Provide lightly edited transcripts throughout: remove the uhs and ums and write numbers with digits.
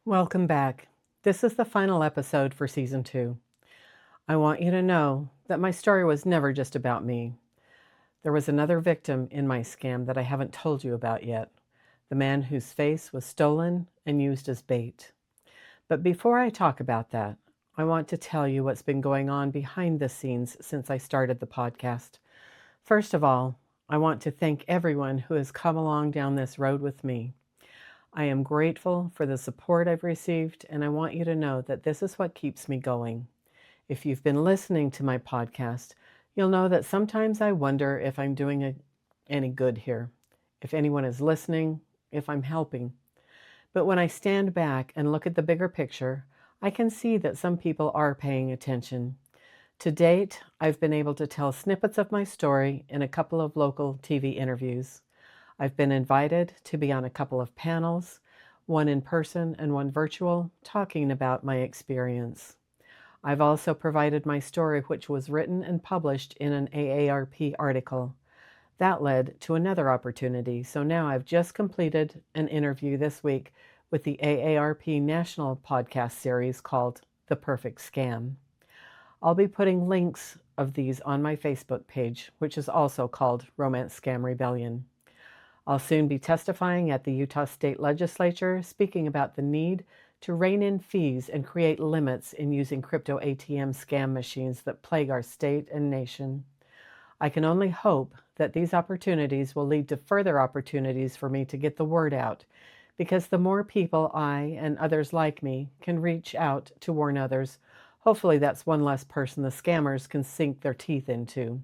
Welcome back. This is the final episode for season 2. I want you to know that my story was never just about me. There was another victim in my scam that I haven't told you about yet, the man whose face was stolen and used as bait. But before I talk about that, I want to tell you what's been going on behind the scenes since I started the podcast. First of all, I want to thank everyone who has come along down this road with me. I am grateful for the support I've received, and I want you to know that this is what keeps me going. If you've been listening to my podcast, you'll know that sometimes I wonder if I'm doing any good here, if anyone is listening, if I'm helping. But when I stand back and look at the bigger picture, I can see that some people are paying attention. To date, I've been able to tell snippets of my story in a couple of local TV interviews. I've been invited to be on a couple of panels, one in person and one virtual, talking about my experience. I've also provided my story, which was written and published in an AARP article. That led to another opportunity, so now I've just completed an interview this week with the AARP National podcast series called The Perfect Scam. I'll be putting links of these on my Facebook page, which is also called Romance Scam Rebellion. I'll soon be testifying at the Utah State Legislature, speaking about the need to rein in fees and create limits in using crypto ATM scam machines that plague our state and nation. I can only hope that these opportunities will lead to further opportunities for me to get the word out, because the more people I and others like me can reach out to warn others, hopefully that's one less person the scammers can sink their teeth into.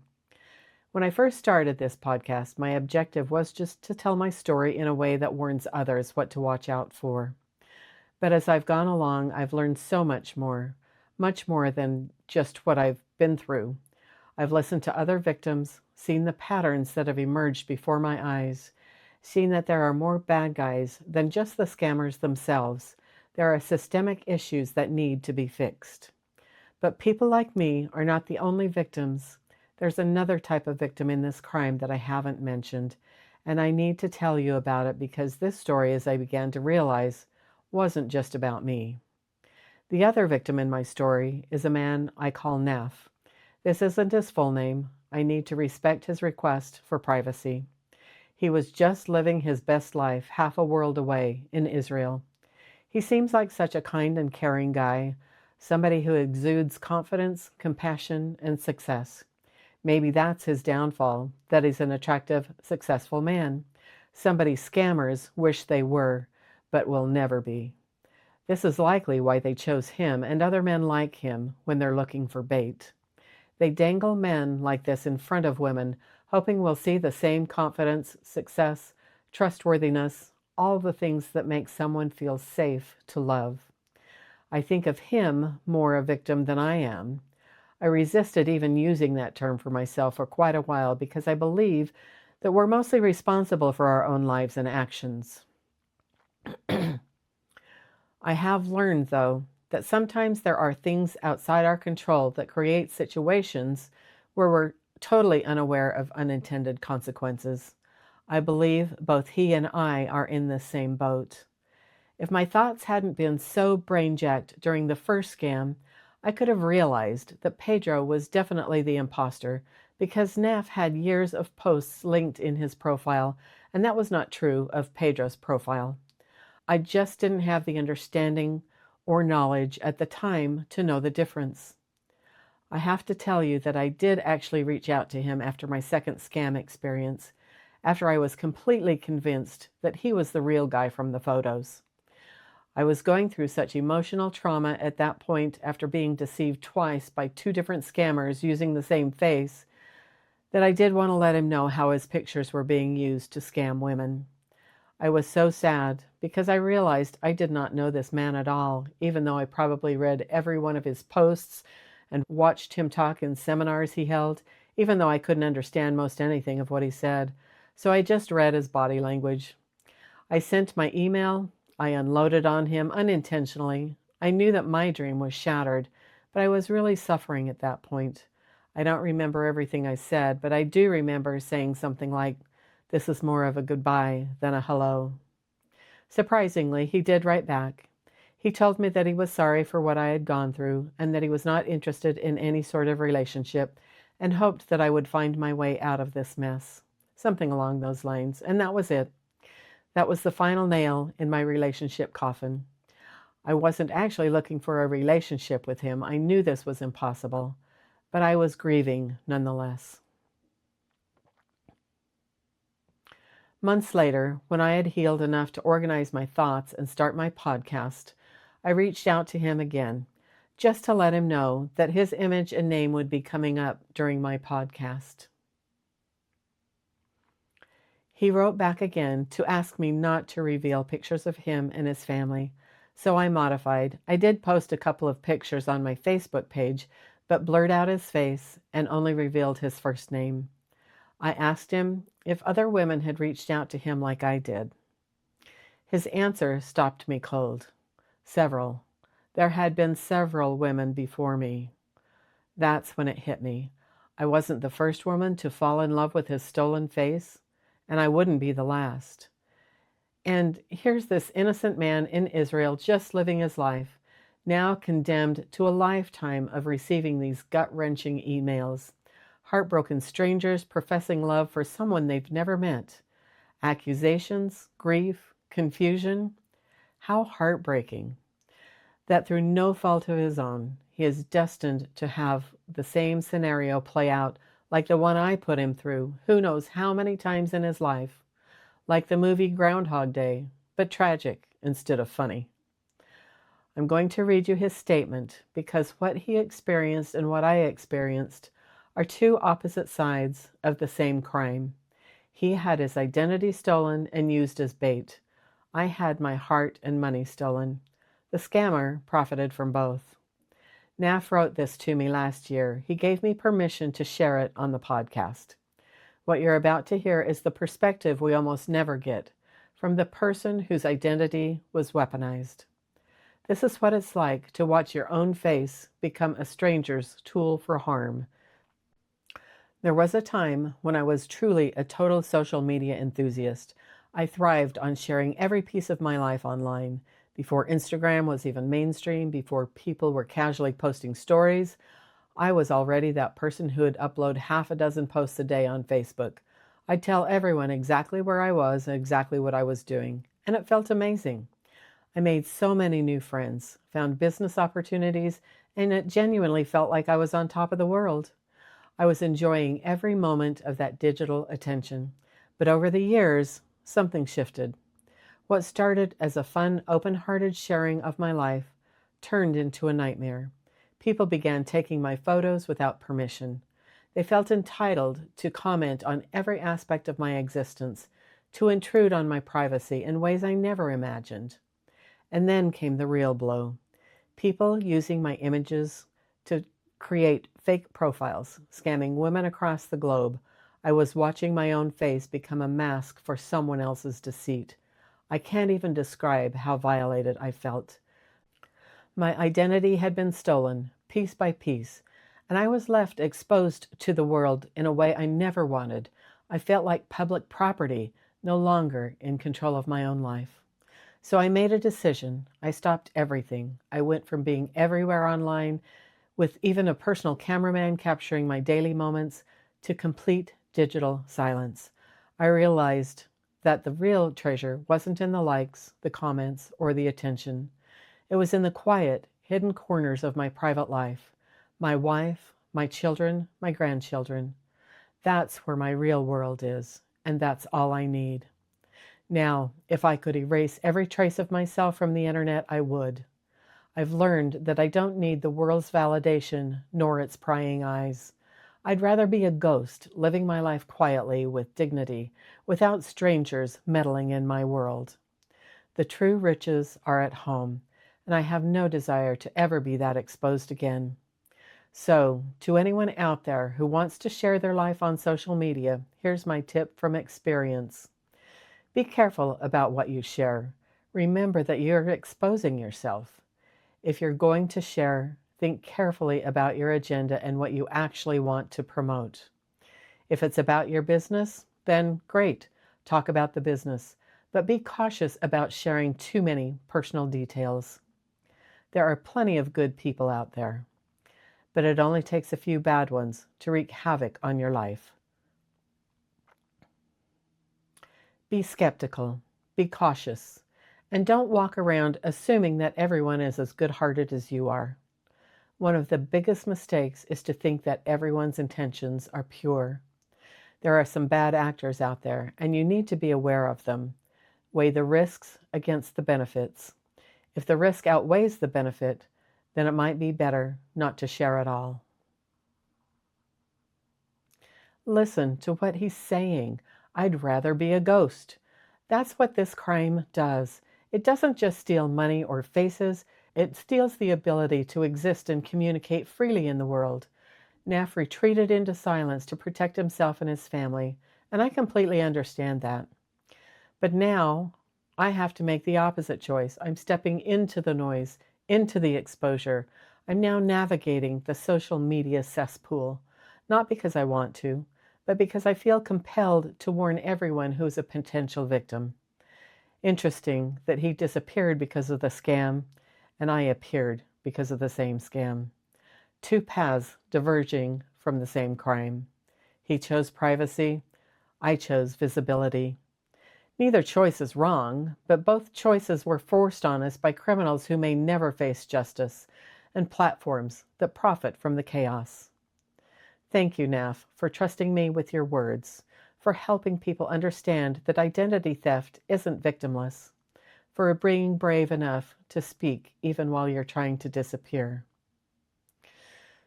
When I first started this podcast, my objective was just to tell my story in a way that warns others what to watch out for. But as I've gone along, I've learned so much more than just what I've been through. I've listened to other victims, seen the patterns that have emerged before my eyes, seen that there are more bad guys than just the scammers themselves. There are systemic issues that need to be fixed. But people like me are not the only victims. There's another type of victim in this crime that I haven't mentioned, and I need to tell you about it because this story, as I began to realize, wasn't just about me. The other victim in my story is a man I call Neff. This isn't his full name. I need to respect his request for privacy. He was just living his best life half a world away in Israel. He seems like such a kind and caring guy, somebody who exudes confidence, compassion, and success. Maybe that's his downfall, that he's an attractive, successful man. Somebody scammers wish they were, but will never be. This is likely why they chose him and other men like him when they're looking for bait. They dangle men like this in front of women, hoping we'll see the same confidence, success, trustworthiness, all the things that make someone feel safe to love. I think of him more a victim than I am. I resisted even using that term for myself for quite a while because I believe that we're mostly responsible for our own lives and actions. I have learned, though, that sometimes there are things outside our control that create situations where we're totally unaware of unintended consequences. I believe both he and I are in the same boat. If my thoughts hadn't been so brain-jacked during the first scam, I could have realized that Pedro was definitely the imposter because Neff had years of posts linked in his profile, and that was not true of Pedro's profile. I just didn't have the understanding or knowledge at the time to know the difference. I have to tell you that I did actually reach out to him after my second scam experience, after I was completely convinced that he was the real guy from the photos. I was going through such emotional trauma at that point after being deceived twice by 2 different scammers using the same face that I did want to let him know how his pictures were being used to scam women. I was so sad because I realized I did not know this man at all, even though I probably read every one of his posts and watched him talk in seminars he held, even though I couldn't understand most anything of what he said. So I just read his body language. I sent my email. I unloaded on him unintentionally. I knew that my dream was shattered, but I was really suffering at that point. I don't remember everything I said, but I do remember saying something like, "This is more of a goodbye than a hello." Surprisingly, he did write back. He told me that he was sorry for what I had gone through and that he was not interested in any sort of relationship and hoped that I would find my way out of this mess. Something along those lines. And that was it. That was the final nail in my relationship coffin. I wasn't actually looking for a relationship with him. I knew this was impossible, but I was grieving nonetheless. Months later, when I had healed enough to organize my thoughts and start my podcast, I reached out to him again, just to let him know that his image and name would be coming up during my podcast. He wrote back again to ask me not to reveal pictures of him and his family, so I modified. I did post a couple of pictures on my Facebook page, but blurred out his face and only revealed his first name. I asked him if other women had reached out to him like I did. His answer stopped me cold. Several. There had been several women before me. That's when it hit me. I wasn't the first woman to fall in love with his stolen face, and I wouldn't be the last. And here's this innocent man in Israel just living his life, now condemned to a lifetime of receiving these gut-wrenching emails. Heartbroken strangers professing love for someone they've never met. Accusations, grief, confusion. How heartbreaking that through no fault of his own, he is destined to have the same scenario play out like the one I put him through who knows how many times in his life. Like the movie Groundhog Day, but tragic instead of funny. I'm going to read you his statement because what he experienced and what I experienced are two opposite sides of the same crime. He had his identity stolen and used as bait. I had my heart and money stolen. The scammer profited from both. Naf wrote this to me last year. He gave me permission to share it on the podcast. What you're about to hear is the perspective we almost never get from the person whose identity was weaponized. This is what it's like to watch your own face become a stranger's tool for harm. There was a time when I was truly a total social media enthusiast. I thrived on sharing every piece of my life online. Before Instagram was even mainstream, before people were casually posting stories, I was already that person who would upload half a dozen posts a day on Facebook. I'd tell everyone exactly where I was and exactly what I was doing, and it felt amazing. I made so many new friends, found business opportunities, and it genuinely felt like I was on top of the world. I was enjoying every moment of that digital attention. But over the years, something shifted. What started as a fun, open-hearted sharing of my life turned into a nightmare. People began taking my photos without permission. They felt entitled to comment on every aspect of my existence, to intrude on my privacy in ways I never imagined. And then came the real blow. People using my images to create fake profiles, scamming women across the globe. I was watching my own face become a mask for someone else's deceit. I can't even describe how violated I felt. My identity had been stolen, piece by piece, and I was left exposed to the world in a way I never wanted. I felt like public property, no longer in control of my own life. So I made a decision. I stopped everything. I went from being everywhere online, with even a personal cameraman capturing my daily moments, to complete digital silence. I realized that the real treasure wasn't in the likes, the comments, or the attention. It was in the quiet, hidden corners of my private life. My wife, my children, my grandchildren. That's where my real world is, and that's all I need. Now, if I could erase every trace of myself from the internet, I would. I've learned that I don't need the world's validation nor its prying eyes. I'd rather be a ghost, living my life quietly with dignity, without strangers meddling in my world. The true riches are at home, and I have no desire to ever be that exposed again. So, to anyone out there who wants to share their life on social media, here's my tip from experience. Be careful about what you share. Remember that you're exposing yourself. If you're going to share, think carefully about your agenda and what you actually want to promote. If it's about your business, then great, talk about the business, but be cautious about sharing too many personal details. There are plenty of good people out there, but it only takes a few bad ones to wreak havoc on your life. Be skeptical, be cautious, and don't walk around assuming that everyone is as good-hearted as you are. One of the biggest mistakes is to think that everyone's intentions are pure. There are some bad actors out there, and you need to be aware of them. Weigh the risks against the benefits. If the risk outweighs the benefit, then it might be better not to share at all. Listen to what he's saying. I'd rather be a ghost. That's what this crime does. It doesn't just steal money or faces, it steals the ability to exist and communicate freely in the world. Neff retreated into silence to protect himself and his family, and I completely understand that. But now I have to make the opposite choice. I'm stepping into the noise, into the exposure. I'm now navigating the social media cesspool, not because I want to, but because I feel compelled to warn everyone who is a potential victim. Interesting that he disappeared because of the scam, and I appeared because of the same scam. Two paths diverging from the same crime. He chose privacy, I chose visibility. Neither choice is wrong, but both choices were forced on us by criminals who may never face justice and platforms that profit from the chaos. Thank you, Neff, for trusting me with your words, for helping people understand that identity theft isn't victimless, for being brave enough to speak even while you're trying to disappear.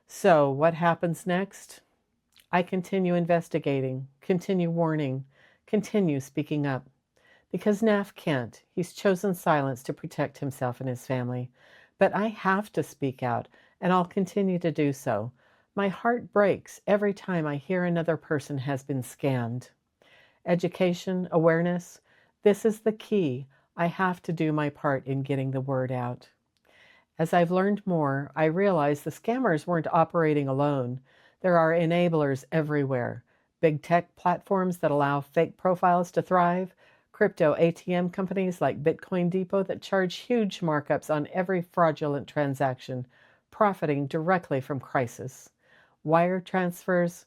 So, what happens next? I continue investigating, continue warning, continue speaking up. Because Neff can't, he's chosen silence to protect himself and his family. But I have to speak out, and I'll continue to do so. My heart breaks every time I hear another person has been scammed. Education, awareness, this is the key. I have to do my part in getting the word out. As I've learned more, I realize the scammers weren't operating alone. There are enablers everywhere. Big tech platforms that allow fake profiles to thrive, crypto ATM companies like Bitcoin Depot that charge huge markups on every fraudulent transaction, profiting directly from crisis. Wire transfers,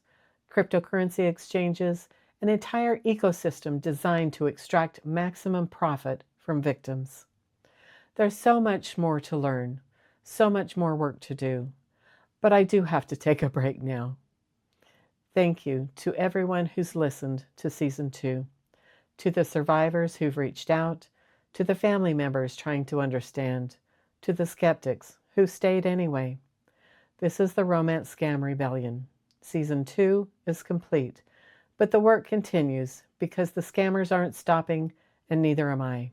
cryptocurrency exchanges, an entire ecosystem designed to extract maximum profit from victims. There's so much more to learn, so much more work to do, but I do have to take a break now. Thank you to everyone who's listened to Season 2, to the survivors who've reached out, to the family members trying to understand, to the skeptics who stayed anyway. This is the Romance Scam Rebellion. Season 2 is complete, but the work continues because the scammers aren't stopping and neither am I.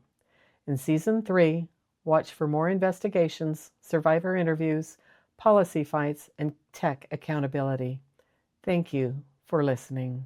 In Season 3, watch for more investigations, survivor interviews, policy fights, and tech accountability. Thank you for listening.